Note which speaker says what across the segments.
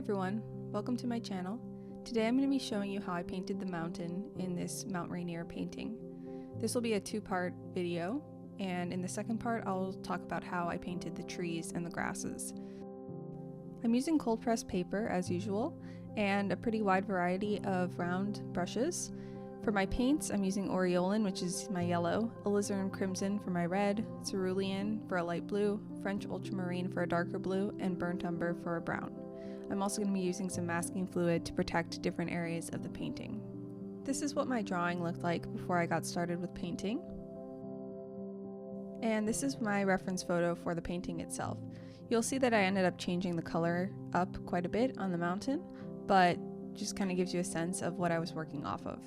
Speaker 1: everyone, welcome to my channel. Today I'm going to be showing you how I painted the mountain in this Mount Rainier painting. This will be a two-part video, and in the second part I'll talk about how I painted the trees and the grasses. I'm using cold pressed paper as usual, and a pretty wide variety of round brushes. For my paints, I'm using Aureolin, which is my yellow, alizarin crimson for my red, cerulean for a light blue, French ultramarine for a darker blue, and burnt umber for a brown. I'm also going to be using some masking fluid to protect different areas of the painting. This is what my drawing looked like before I got started with painting. And this is my reference photo for the painting itself. You'll see that I ended up changing the color up quite a bit on the mountain, but just kind of gives you a sense of what I was working off of.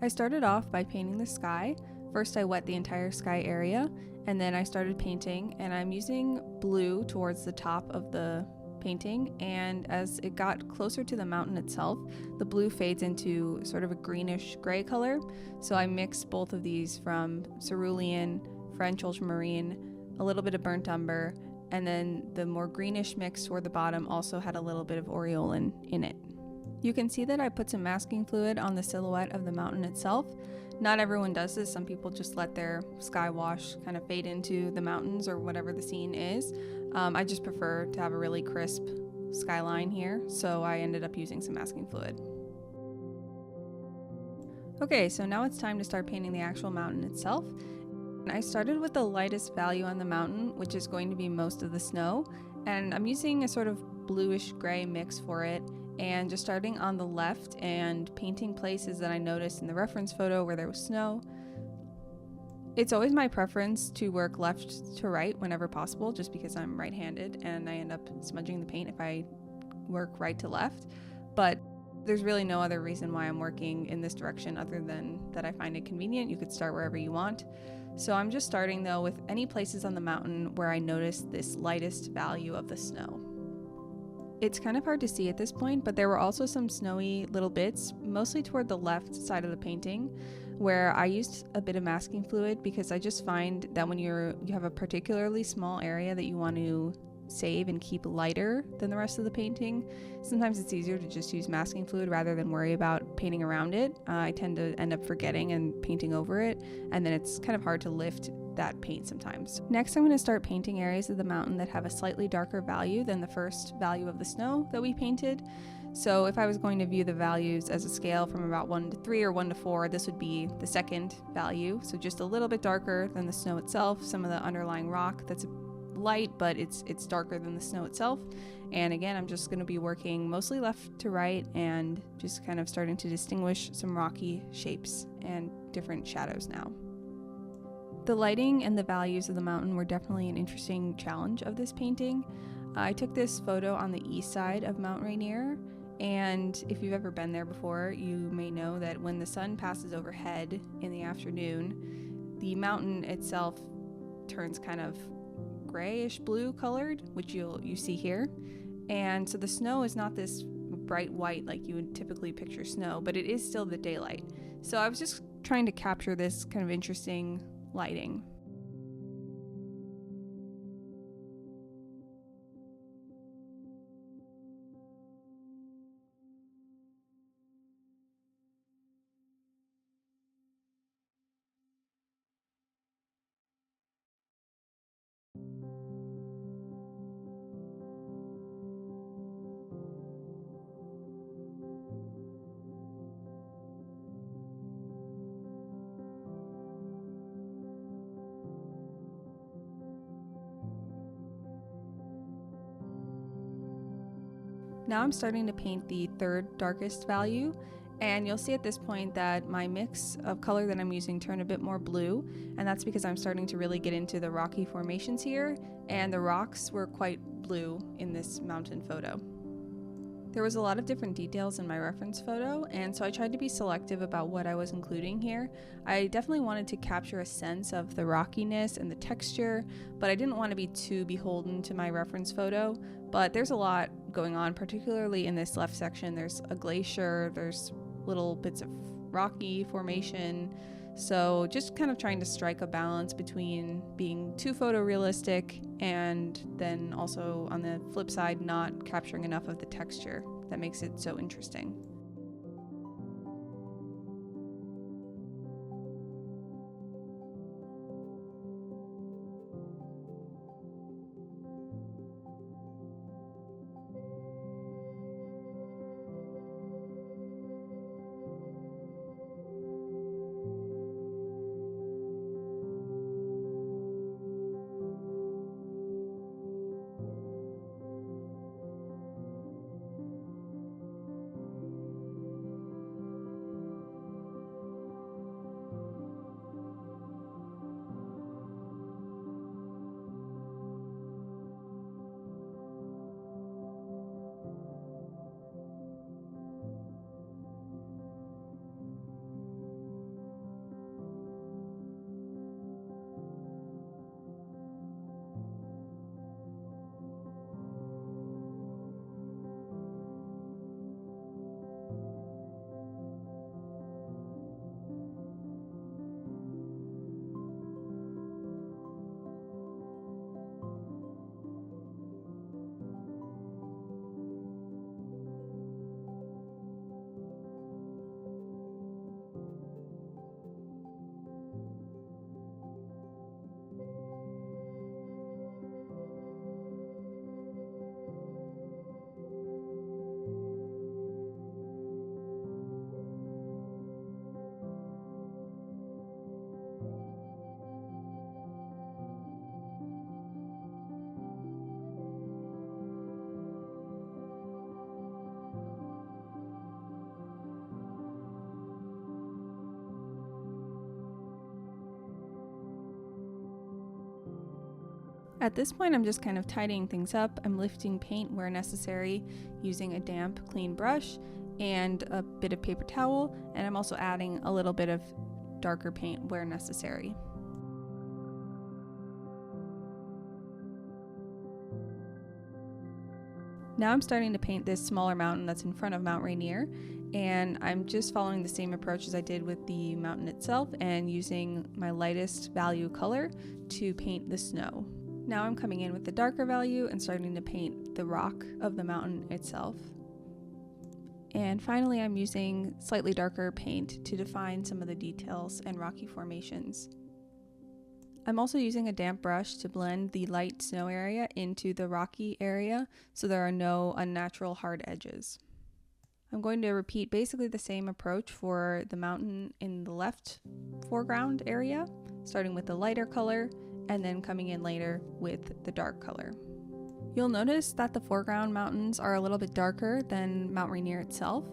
Speaker 1: I started off by painting the sky. First I wet the entire sky area, and then I started painting, and I'm using blue towards the top of the painting, and as it got closer to the mountain itself, the blue fades into sort of a greenish gray color. So I mixed both of these from cerulean, French ultramarine, a little bit of burnt umber, and then the more greenish mix toward the bottom also had a little bit of Aureolin in it. You can see that I put some masking fluid on the silhouette of the mountain itself. Not everyone does this. Some people just let their sky wash kind of fade into the mountains or whatever the scene is. I just prefer to have a really crisp skyline here, so I ended up using some masking fluid. Okay, so now it's time to start painting the actual mountain itself. I started with the lightest value on the mountain, which is going to be most of the snow, and I'm using a sort of bluish gray mix for it, and just starting on the left and painting places that I noticed in the reference photo where there was snow. It's always my preference to work left to right whenever possible, just because I'm right-handed and I end up smudging the paint if I work right to left, but there's really no other reason why I'm working in this direction other than that I find it convenient. You could start wherever you want. So I'm just starting though with any places on the mountain where I notice this lightest value of the snow. It's kind of hard to see at this point, but there were also some snowy little bits, mostly toward the left side of the painting, where I used a bit of masking fluid because I just find that when you have a particularly small area that you want to save and keep lighter than the rest of the painting, sometimes it's easier to just use masking fluid rather than worry about painting around it. I tend to end up forgetting and painting over it, and then it's kind of hard to lift that paint sometimes. Next, I'm going to start painting areas of the mountain that have a slightly darker value than the first value of the snow that we painted. So if I was going to view the values as a scale from about 1 to 3 or 1 to 4, this would be the second value, so just a little bit darker than the snow itself. Some of the underlying rock that's light, but it's darker than the snow itself. And again, I'm just going to be working mostly left to right and just kind of starting to distinguish some rocky shapes and different shadows now. The lighting and the values of the mountain were definitely an interesting challenge of this painting. I took this photo on the east side of Mount Rainier, and if you've ever been there before, you may know that when the sun passes overhead in the afternoon, the mountain itself turns kind of grayish blue colored, which you see here. And so the snow is not this bright white like you would typically picture snow, but it is still the daylight. So I was just trying to capture this kind of interesting lighting. Now I'm starting to paint the third darkest value, and you'll see at this point that my mix of color that I'm using turned a bit more blue, and that's because I'm starting to really get into the rocky formations here, and the rocks were quite blue in this mountain photo. There was a lot of different details in my reference photo, and so I tried to be selective about what I was including here. I definitely wanted to capture a sense of the rockiness and the texture, but I didn't want to be too beholden to my reference photo. But there's a lot going on, particularly in this left section. There's a glacier, there's little bits of rocky formation, So just kind of trying to strike a balance between being too photorealistic and then also on the flip side not capturing enough of the texture that makes it so interesting. At this point, I'm just kind of tidying things up. I'm lifting paint where necessary using a damp, clean brush and a bit of paper towel, and I'm also adding a little bit of darker paint where necessary. Now I'm starting to paint this smaller mountain that's in front of Mount Rainier, and I'm just following the same approach as I did with the mountain itself and using my lightest value color to paint the snow. Now I'm coming in with the darker value and starting to paint the rock of the mountain itself. And finally, I'm using slightly darker paint to define some of the details and rocky formations. I'm also using a damp brush to blend the light snow area into the rocky area so there are no unnatural hard edges. I'm going to repeat basically the same approach for the mountain in the left foreground area, starting with the lighter color and then coming in later with the dark color. You'll notice that the foreground mountains are a little bit darker than Mount Rainier itself,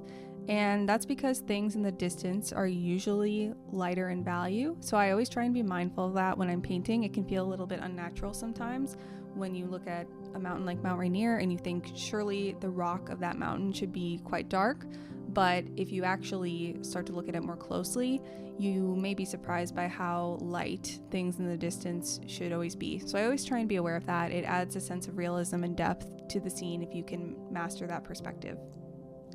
Speaker 1: and that's because things in the distance are usually lighter in value. So I always try and be mindful of that when I'm painting. It can feel a little bit unnatural sometimes when you look at a mountain like Mount Rainier and you think surely the rock of that mountain should be quite dark, but if you actually start to look at it more closely, you may be surprised by how light things in the distance should always be. So I always try and be aware of that. It adds a sense of realism and depth to the scene if you can master that perspective.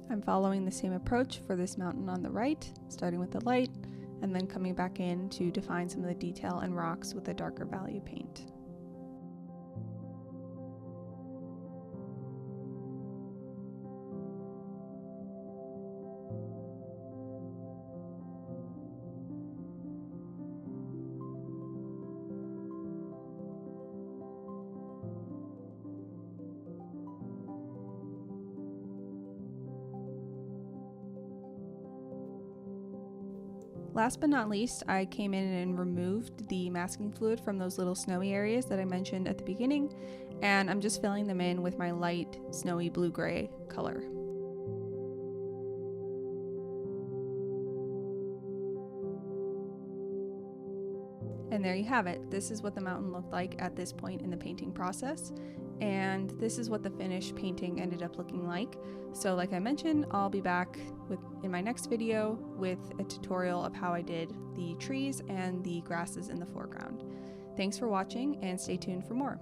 Speaker 1: I'm following the same approach for this mountain on the right, starting with the light and then coming back in to define some of the detail and rocks with a darker value paint. Last but not least, I came in and removed the masking fluid from those little snowy areas that I mentioned at the beginning, and I'm just filling them in with my light snowy blue-gray color. And there you have it. This is what the mountain looked like at this point in the painting process, and this is what the finished painting ended up looking like. So like I mentioned, I'll be back in my next video with a tutorial of how I did the trees and the grasses in the foreground. Thanks for watching and stay tuned for more.